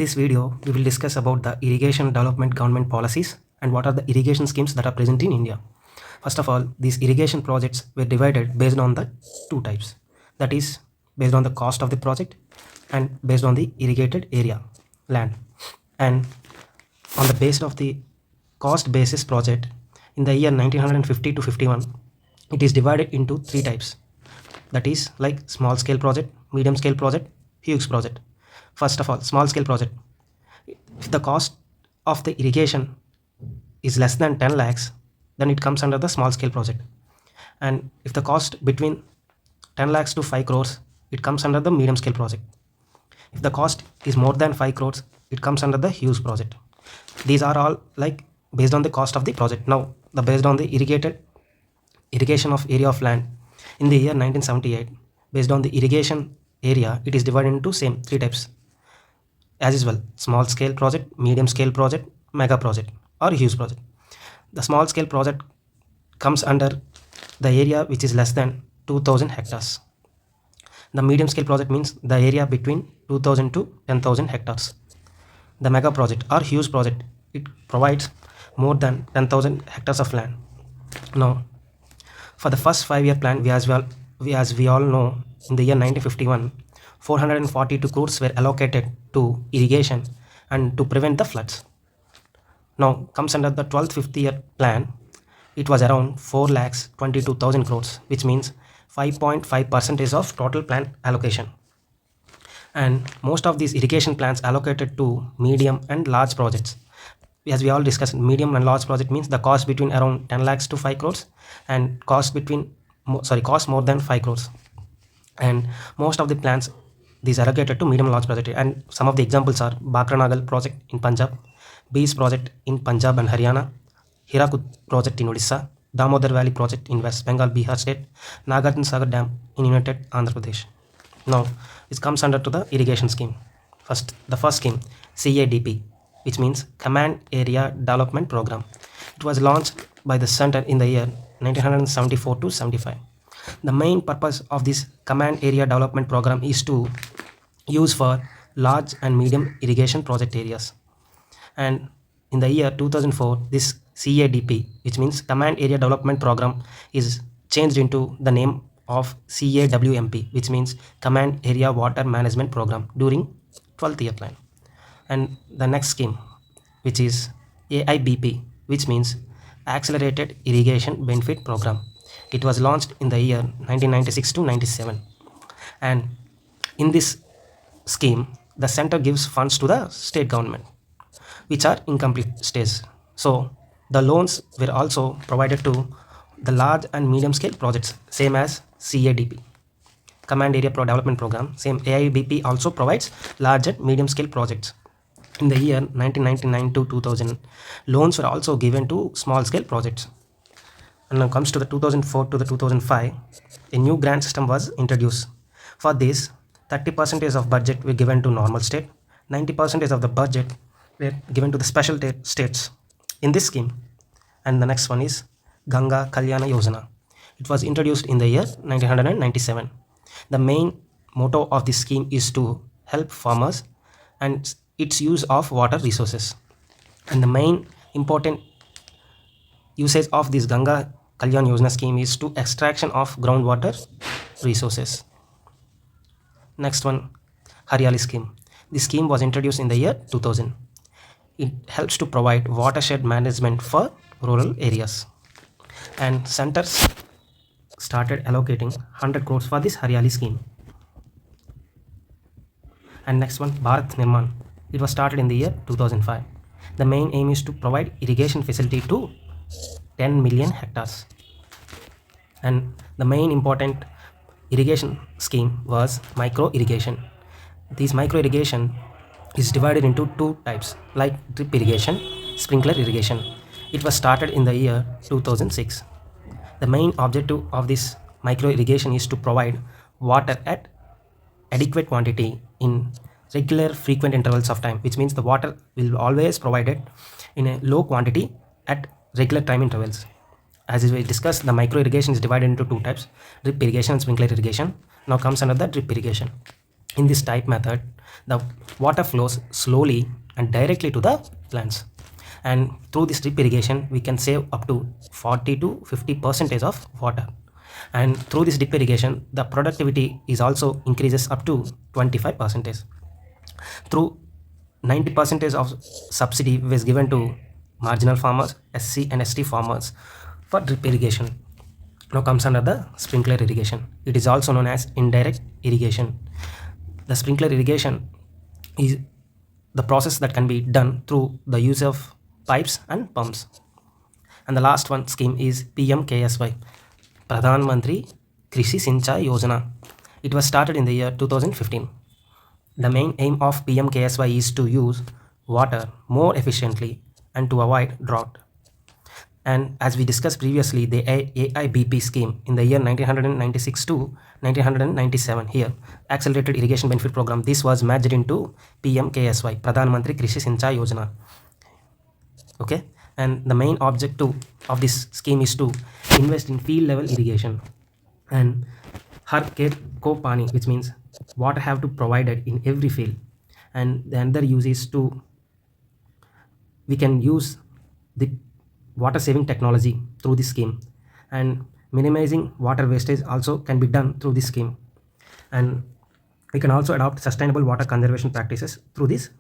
This video, we will discuss about the irrigation development government policies and what are the irrigation schemes that are present in India. First of all, these irrigation projects were divided based on the two types. That is, based on the cost of the project and based on the irrigated area, land. And on the basis of the cost basis project, in the year 1950 to 51, it is divided into three types. That is like small scale project, medium scale project, huge project. First of all, small scale project. If the cost of the irrigation is less than 10 lakhs, then it comes under the small scale project. And if the cost between 10 lakhs to 5 crores, it comes under the medium scale project. If the cost is more than 5 crores, it comes under the huge project. These are all like based on the cost of the project. Now, the based on the irrigation of area of land in the year 1978, based on the irrigation area, it is divided into same three types as usual: small scale project, medium scale project, mega project or huge project. The small scale project comes under the area which is less than 2000 hectares. The medium scale project means the area between 2000 to 10,000 hectares. The mega project or huge project, it provides more than 10,000 hectares of land. Now, for the first 5-year plan, as we all know, in the year 1951, 442 crores were allocated to irrigation and to prevent the floods. Now comes under the 12th 50-year plan, it was around 4,22,000 crores, which means 5.5% of total plan allocation. And most of these irrigation plans allocated to medium and large projects. As we all discussed, medium and large project means the cost between around 10 lakhs to 5 crores and cost more than 5 crores. And most of the plans, these are allocated to medium and large project. And some of the examples are Bakranagal project in Punjab, Bees project in Punjab and Haryana, Hirakud project in Odisha, Damodar Valley project in West Bengal, Bihar state, Nagarjuna Sagar Dam in United Andhra Pradesh. Now, it comes under to the irrigation scheme. The first scheme, CADP, which means Command Area Development Program. It was launched by the center in the year 1974 to 75. The main purpose of this Command Area Development Program is to use for large and medium irrigation project areas. And in the year 2004, this CADP, which means Command Area Development Program, is changed into the name of CAWMP, which means Command Area Water Management Program during 12th year plan. And the next scheme, which is AIBP, which means Accelerated Irrigation Benefit Program. It was launched in the year 1996 to 97. And in this scheme, the center gives funds to the state government, which are incomplete stage. So the loans were also provided to the large and medium scale projects, same as CADP, Command Area Development Program. Same AIBP also provides large and medium scale projects. In the year 1999 to 2000, loans were also given to small scale projects. And now comes to the 2004 to the 2005, a new grant system was introduced. For this, 30% of budget were given to normal state, 90% of the budget were given to the special states in this scheme. And the next one is Ganga Kalyana Yojana. It was introduced in the year 1997. The main motto of this scheme is to help farmers and its use of water resources. And the main important usage of this Ganga Kalyan Yojana scheme is to extraction of groundwater resources. Next one, Haryali scheme. This scheme was introduced in the year 2000. It helps to provide watershed management for rural areas. And centers started allocating 100 crores for this Haryali scheme. And next one, Bharat Nirman. It was started in the year 2005. The main aim is to provide irrigation facility to 10 million hectares. And the main important irrigation scheme was micro irrigation. This micro irrigation is divided into two types, like drip irrigation, sprinkler irrigation. It was started in the year 2006. The main objective of this micro irrigation is to provide water at adequate quantity in regular frequent intervals of time, which means the water will always provided in a low quantity at regular time intervals. As we discussed, the micro irrigation is divided into two types, drip irrigation and sprinkler irrigation. Now comes another drip irrigation. In this type method, the water flows slowly and directly to the plants. And through this drip irrigation, we can save up to 40 to 50% of water. And through this drip irrigation, the productivity is also increases up to 25%. Through 90% of subsidy was given to marginal farmers, SC and ST farmers for drip irrigation. Now comes under the sprinkler irrigation. It is also known as indirect irrigation. The sprinkler irrigation is the process that can be done through the use of pipes and pumps. And the last one scheme is PMKSY, Pradhan Mantri Krishi Sinchai Yojana. It was started in the year 2015. The main aim of PMKSY is to use water more efficiently and to avoid drought. And as we discussed previously, the AIBP scheme in the year 1996 to 1997, here, Accelerated Irrigation Benefit Program, this was merged into PMKSY, Pradhan Mantri Krishi Sinchai Yojana. Okay, and the main objective of this scheme is to invest in field level irrigation and har care ko pani, which means water have to provided in every field. And the another use is to we can use the water saving technology through this scheme, and minimizing water wastage also can be done through this scheme. And we can also adopt sustainable water conservation practices through this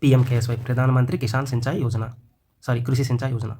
PMKSY, Pradhan Mantri Kisan Sinchai Yojana, sorry, Krishi Sinchai Yojana.